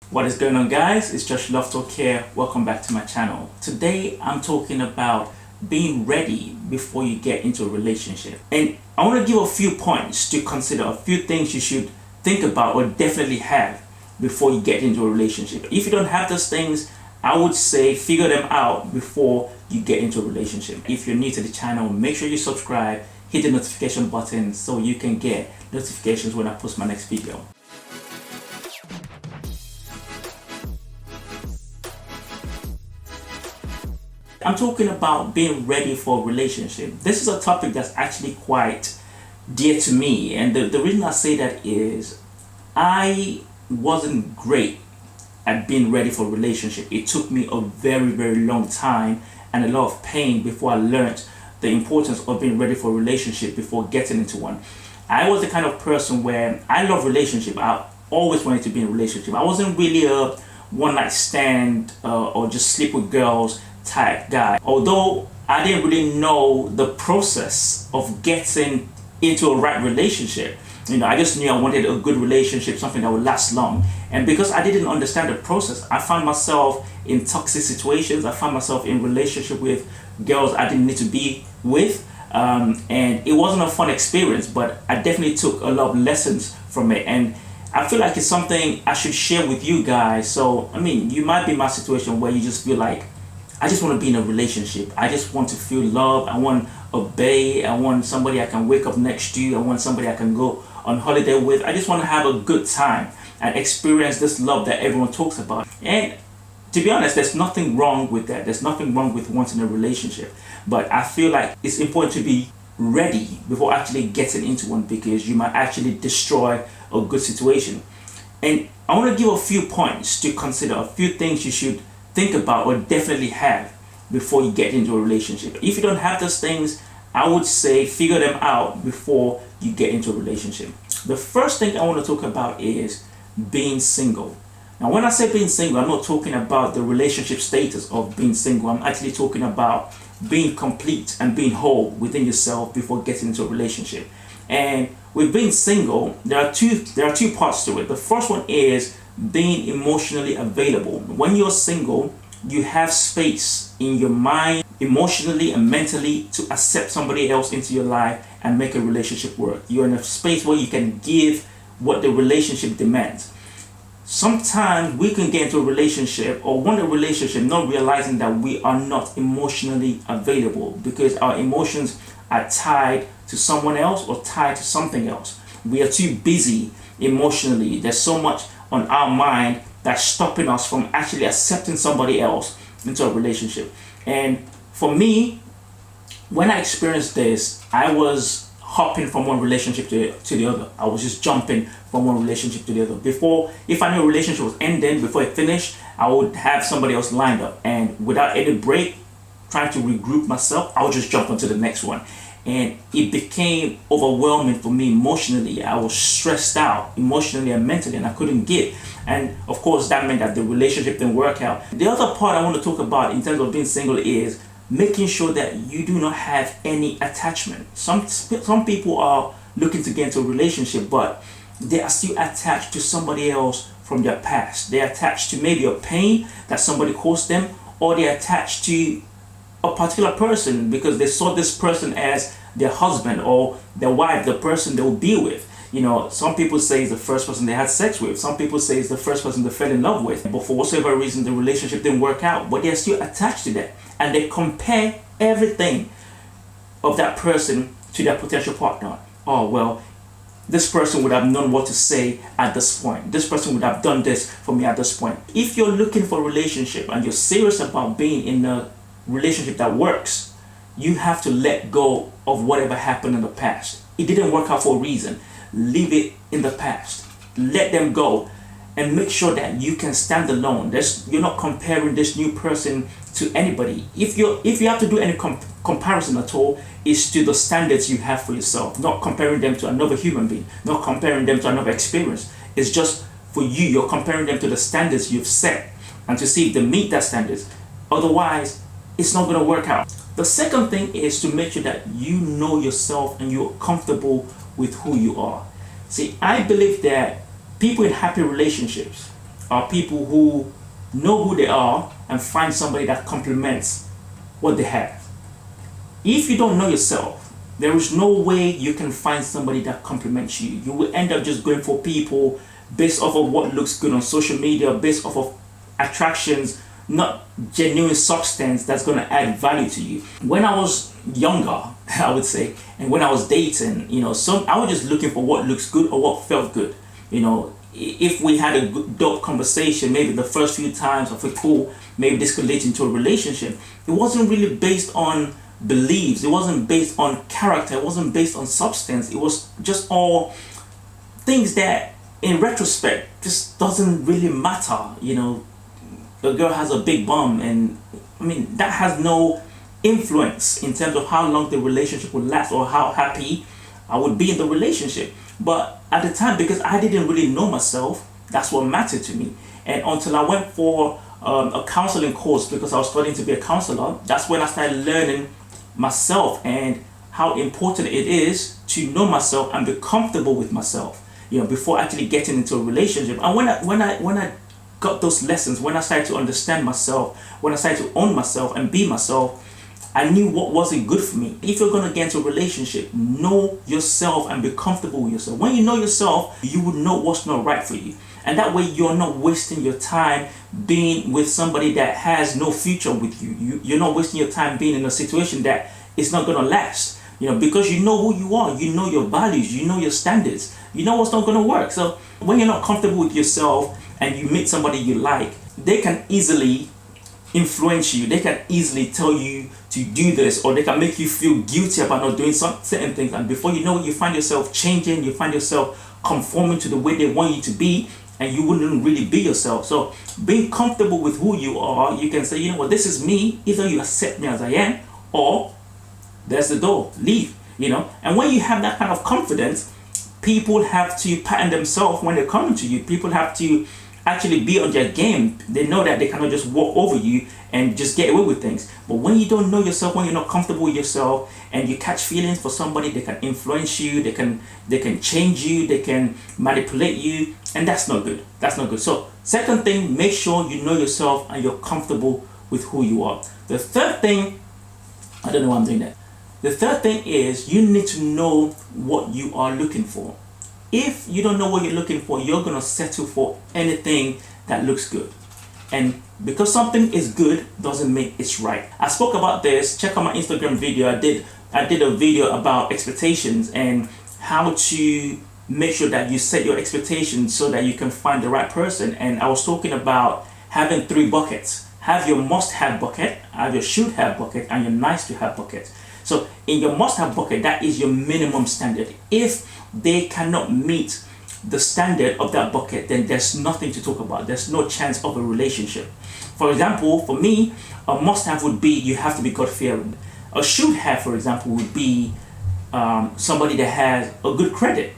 What is going on, guys? It's Josh LoveTalk here. Welcome back to my channel. Today I'm talking about being ready before you get into a relationship. And I want to give a few points to consider, a few things you should think about or definitely have before you get into a relationship. If you don't have those things, I would say figure them out before you get into a relationship. If you're new to the channel, make sure you subscribe, hit the notification button so you can get notifications when I post my next video. I'm talking about being ready for a relationship. This is a topic that's actually quite dear to me, and the reason I say that is I wasn't great at being ready for a relationship. It took me a very long time and a lot of pain before I learned the importance of being ready for a relationship before getting into one. I was the kind of person where I love relationship. I always wanted to be in a relationship. I wasn't really a one night stand or just sleep with girls type guy. Although I didn't really know the process of getting into a right relationship. I just knew I wanted a good relationship, something that would last long. And because I didn't understand the process, I found myself in toxic situations. I found myself in relationship with girls I didn't need to be with. And it wasn't a fun experience, but I definitely took a lot of lessons from it. And I feel like it's something I should share with you guys. So, you might be in my situation where you just feel like, I just want to be in a relationship. I just want to feel love. I want a bae. I want somebody I can wake up next to. I want somebody I can go on holiday with. I just want to have a good time and experience this love that everyone talks about. And to be honest, there's nothing wrong with that. There's nothing wrong with wanting a relationship. But I feel like it's important to be ready before actually getting into one, because you might actually destroy a good situation. And I want to give a few points to consider, a few things you should think about or definitely have before you get into a relationship. If you don't have those things, I would say figure them out before you get into a relationship. The first thing I want to talk about is being single. Now, when I say being single, I'm not talking about the relationship status of being single. I'm actually talking about being complete and being whole within yourself before getting into a relationship. And with being single, there are two parts to it. The first one is being emotionally available. When you're single, you have space in your mind, emotionally and mentally, to accept somebody else into your life and make a relationship work. You're in a space where you can give what the relationship demands. Sometimes we can get into a relationship or want a relationship not realizing that we are not emotionally available because our emotions are tied to someone else or tied to something else. We are too busy emotionally. There's so much on our mind that's stopping us from actually accepting somebody else into a relationship. And for me, when I experienced this, I was hopping from one relationship to the other. I was just jumping from one relationship to the other. Before, if I knew a relationship was ending, before it finished, I would have somebody else lined up. And without any break, trying to regroup myself, I would just jump onto the next one. And it became overwhelming for me emotionally. I was stressed out emotionally and mentally, and I couldn't give. And of course, that meant that the relationship didn't work out. The other part I want to talk about in terms of being single is making sure that you do not have any attachment. Some people are looking to get into a relationship, but they are still attached to somebody else from their past. They're attached to maybe a pain that somebody caused them, or they're attached to a particular person because they saw this person as their husband or their wife, the person they will be with. Some people say it's the first person they had sex with. Some people say it's the first person they fell in love with. But for whatever reason, the relationship didn't work out. But they're still attached to that. And they compare everything of that person to their potential partner. Oh, well, this person would have known what to say at this point. This person would have done this for me at this point. If you're looking for a relationship and you're serious about being in a relationship that works, you have to let go of whatever happened in the past. It didn't work out for a reason. Leave it in the past. Let them go and make sure that you can stand alone. You're not comparing this new person to anybody. If you have to do any comparison at all, it's to the standards you have for yourself, not comparing them to another human being, not comparing them to another experience. It's just for you. You're comparing them to the standards you've set and to see if they meet that standards. Otherwise, it's not going to work out. The second thing is to make sure that you know yourself and you're comfortable with who you are. See, I believe that people in happy relationships are people who know who they are and find somebody that complements what they have. If you don't know yourself, there is no way you can find somebody that complements you. You will end up just going for people based off of what looks good on social media, based off of attractions, not genuine substance that's going to add value to you. When I was younger, I would say, and when I was dating, I was just looking for what looks good or what felt good. If we had a good, dope conversation, maybe the first few times, I feel cool, maybe this could lead into a relationship. It wasn't really based on beliefs. It wasn't based on character. It wasn't based on substance. It was just all things that, in retrospect, just doesn't really matter. A girl has a big bum, and that has no influence in terms of how long the relationship would last or how happy I would be in the relationship. But at the time, because I didn't really know myself, that's what mattered to me. And until I went for a counseling course, because I was studying to be a counselor, that's when I started learning myself and how important it is to know myself and be comfortable with myself, before actually getting into a relationship. And when I got those lessons, when I started to understand myself, when I started to own myself and be myself, I knew what wasn't good for me. If you're going to get into a relationship, know yourself and be comfortable with yourself. When you know yourself, you would know what's not right for you. And that way you're not wasting your time being with somebody that has no future with you. You're not wasting your time being in a situation that is not going to last. Because you know who you are, you know your values, you know your standards, you know what's not going to work. So when you're not comfortable with yourself and you meet somebody you like, they can easily influence you. They can easily tell you to do this, or they can make you feel guilty about not doing some certain things. And before you know it, you find yourself changing, you find yourself conforming to the way they want you to be, and you wouldn't really be yourself. So being comfortable with who you are, you can say, this is me. Either you accept me as I am, or there's the door, leave. And when you have that kind of confidence, people have to pattern themselves when they're coming to you. People have to actually be on their game. They know that they cannot just walk over you and just get away with things. But when you don't know yourself, when you're not comfortable with yourself, and you catch feelings for somebody, they can influence you, they can change you, they can manipulate you, and that's not good. That's not good. So second thing, make sure you know yourself and you're comfortable with who you are. The third thing, I don't know why I'm doing that. The third thing is you need to know what you are looking for. If you don't know what you're looking for, you're going to settle for anything that looks good. And because something is good doesn't mean it's right. I spoke about this. Check out my Instagram video. I did a video about expectations and how to make sure that you set your expectations so that you can find the right person. And I was talking about having 3 buckets. Have your must-have bucket, have your should-have bucket, and your nice-to-have bucket. So in your must-have bucket, that is your minimum standard. If they cannot meet the standard of that bucket, then there's nothing to talk about. There's no chance of a relationship. For example, for me, a must-have would be you have to be God-fearing. A should-have, for example, would be somebody that has a good credit.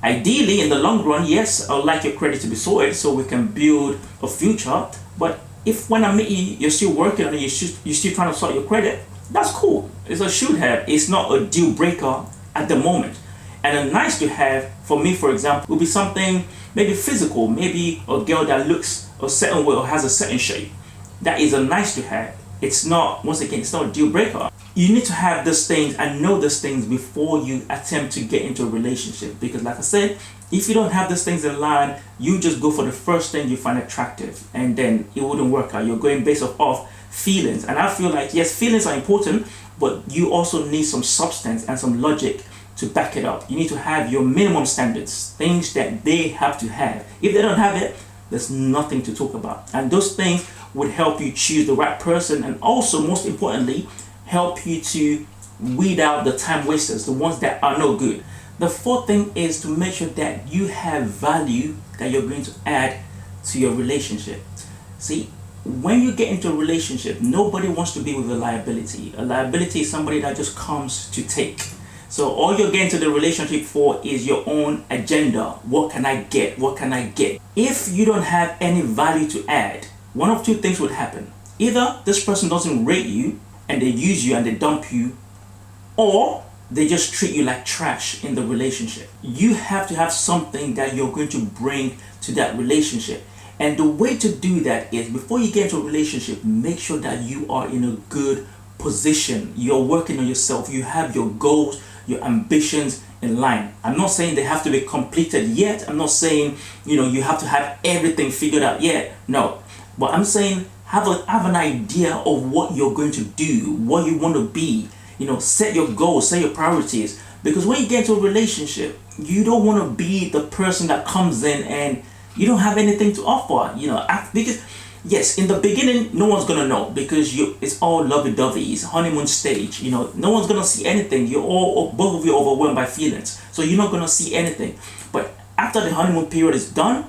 Ideally, in the long run, yes, I would like your credit to be solid so we can build a future. But if when I meet you, you're still working on it, you're still trying to sort your credit, that's cool. It's a should-have. It's not a deal breaker at the moment. And a nice to have, for me, for example, would be something maybe physical, maybe a girl that looks a certain way or has a certain shape. That is a nice to have. It's not, once again, it's not a deal breaker. You need to have these things and know these things before you attempt to get into a relationship. Because like I said, if you don't have these things in line, you just go for the first thing you find attractive, and then it wouldn't work out. You're going based off feelings. And I feel like, yes, feelings are important, but you also need some substance and some logic to back it up. You need to have your minimum standards, things that they have to have. If they don't have it, there's nothing to talk about. And those things would help you choose the right person, and also, most importantly, help you to weed out the time wasters, the ones that are no good. The fourth thing is to make sure that you have value that you're going to add to your relationship. See, when you get into a relationship, nobody wants to be with a liability. A liability is somebody that just comes to take. So all you're getting to the relationship for is your own agenda. What can I get? What can I get? If you don't have any value to add, one of two things would happen. Either this person doesn't rate you and they use you and they dump you, or they just treat you like trash in the relationship. You have to have something that you're going to bring to that relationship. And the way to do that is, before you get into a relationship, make sure that you are in a good position. You're working on yourself. You have your goals, your ambitions in line. I'm not saying they have to be completed yet. I'm not saying, you have to have everything figured out yet. No. But I'm saying have an idea of what you're going to do, what you want to be. Set your goals, set your priorities. Because when you get into a relationship, you don't want to be the person that comes in and you don't have anything to offer. Because yes, in the beginning, no one's gonna know, because it's all lovey-dovey, it's honeymoon stage. No one's gonna see anything. Both of you are overwhelmed by feelings, so you're not gonna see anything. But after the honeymoon period is done,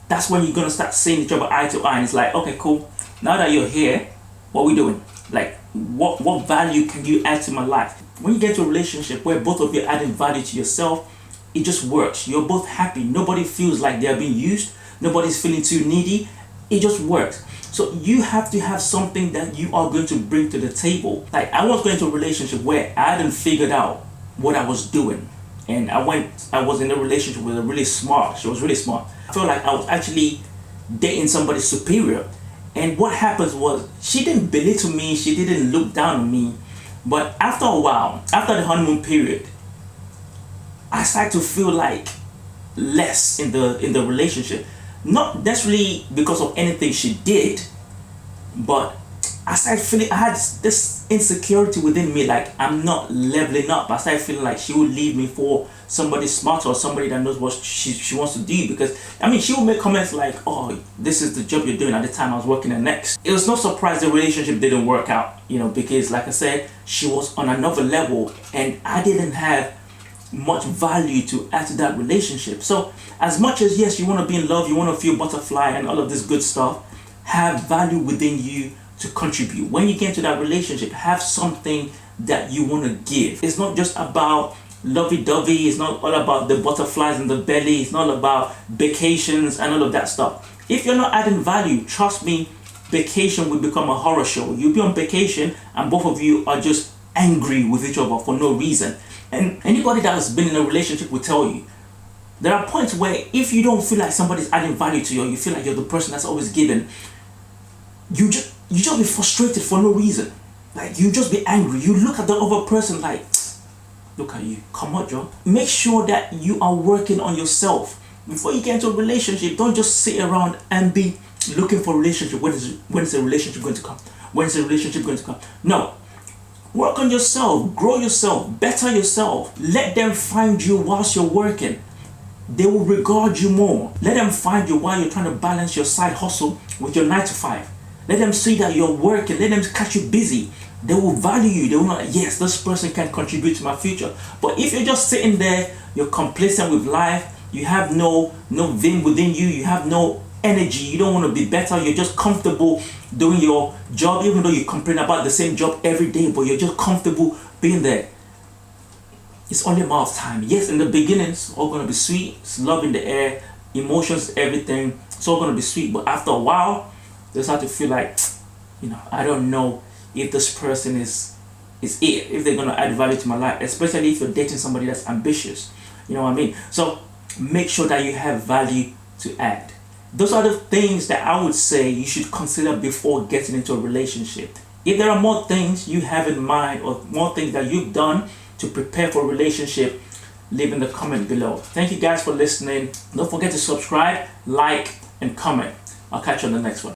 that's when you're gonna start seeing each other eye to eye. And it's like, okay, cool. Now that you're here, what are we doing? Like, what value can you add to my life? When you get into a relationship where both of you are adding value to yourself, it just works. You're both happy. Nobody feels like they're being used. Nobody's feeling too needy. It just works. So you have to have something that you are going to bring to the table. Like, I was going to a relationship where I hadn't figured out what I was doing. And I was in a relationship with she was really smart. I felt like I was actually dating somebody superior. And what happens was, she didn't belittle me, she didn't look down on me. But after a while, after the honeymoon period, I started to feel like less in the relationship. Not necessarily because of anything she did, but I started feeling, I had this insecurity within me, like I'm not leveling up. I started feeling like she would leave me for somebody smarter or somebody that knows what she wants to do. Because she would make comments like, oh, this is the job you're doing. At the time I was working at Next. It was no surprise the relationship didn't work out, because like I said, she was on another level and I didn't have much value to add to that relationship. So as much as, yes, you want to be in love, you want to feel butterfly and all of this good stuff, have value within you to contribute. When you get into that relationship, have something that you want to give. It's not just about lovey-dovey. It's not all about the butterflies in the belly. It's not about vacations and all of that stuff. If you're not adding value, trust me, vacation will become a horror show. You'll be on vacation and both of you are just angry with each other for no reason. And anybody that has been in a relationship will tell you, there are points where if you don't feel like somebody's adding value to you, or you feel like you're the person that's always giving, you just be frustrated for no reason. Like, you just be angry. You look at the other person like, look at you, come on, Joe. Make sure that you are working on yourself. Before you get into a relationship, don't just sit around and be looking for a relationship. When is a relationship going to come? When is a relationship going to come? No. Work on yourself, grow yourself, better yourself. Let them find you whilst you're working. They will regard you more. Let them find you while you're trying to balance your side hustle with your 9 to 5. Let them see that you're working. Let them catch you busy. They will value you. They will know, yes, this person can contribute to my future. But if you're just sitting there, you're complacent with life, you have no vim within you, you have no energy, you don't want to be better, you're just comfortable doing your job, even though you complain about the same job every day, but you're just comfortable being there. It's only a matter of time. Yes, in the beginning, it's all going to be sweet. It's love in the air, emotions, everything. It's all going to be sweet. But after a while, they start to feel like, I don't know if this person is it, if they're going to add value to my life, especially if you're dating somebody that's ambitious. You know what I mean? So make sure that you have value to add. Those are the things that I would say you should consider before getting into a relationship. If there are more things you have in mind or more things that you've done to prepare for a relationship, leave in the comment below. Thank you guys for listening. Don't forget to subscribe, like, and comment. I'll catch you on the next one.